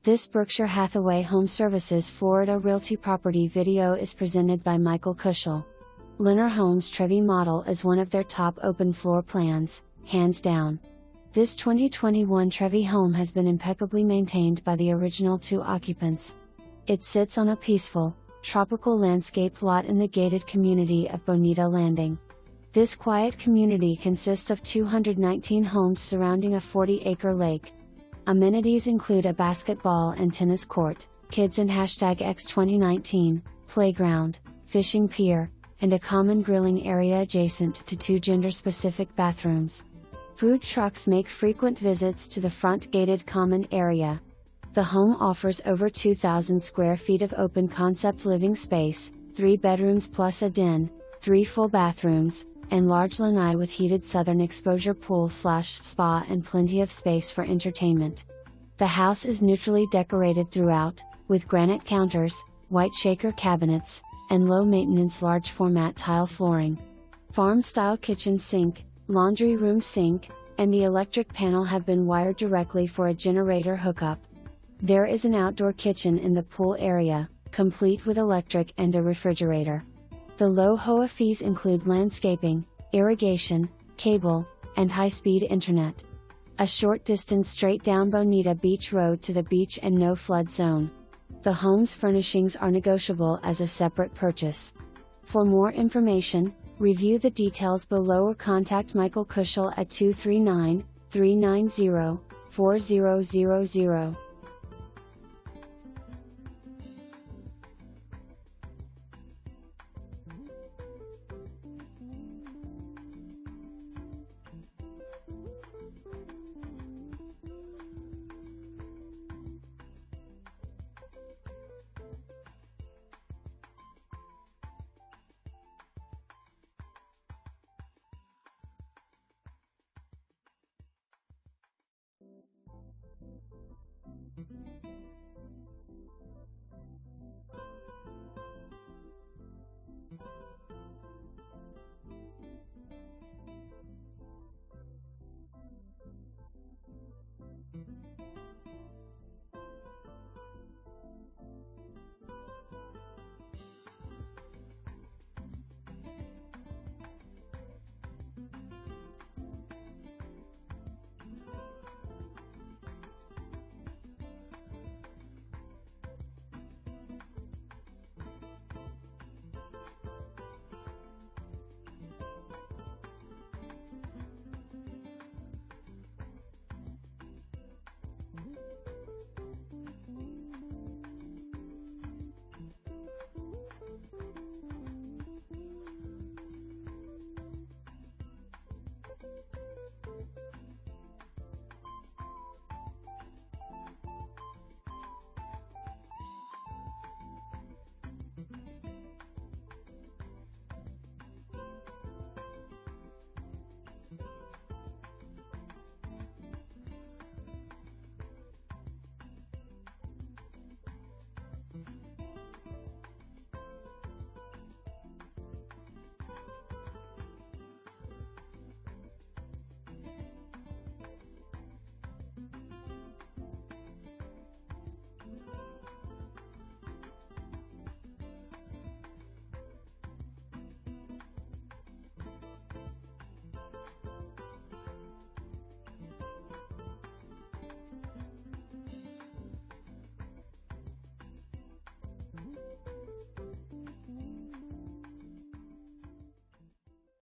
This Berkshire Hathaway HomeServices Florida Realty property video is presented by Michael Kushel. Lennar Homes Trevi model is one of their top open floor plans, hands down. This 2021 Trevi home has been impeccably maintained by the original 2 occupants. It sits on a peaceful, tropical landscaped lot in the gated community of Bonita Landing. This quiet community consists of 219 homes surrounding a 40-acre lake. Amenities include a basketball and tennis court, kids and #X2019, playground, fishing pier, and a common grilling area adjacent to 2 gender-specific bathrooms. Food trucks make frequent visits to the front gated common area. The home offers over 2,000 square feet of open-concept living space, 3 bedrooms plus a den, 3 full bathrooms, and large lanai with heated southern exposure pool/spa and plenty of space for entertainment. The house is neutrally decorated throughout, with granite counters, white shaker cabinets, and low-maintenance large-format tile flooring. Farm-style kitchen sink, laundry room sink, and the electric panel have been wired directly for a generator hookup. There is an outdoor kitchen in the pool area, complete with electric and a refrigerator. The low HOA fees include landscaping, irrigation, cable, and high-speed internet. A short distance straight down Bonita Beach Road to the beach and no flood zone. The home's furnishings are negotiable as a separate purchase. For more information, review the details below or contact Michael Kushel at 239-390-4000.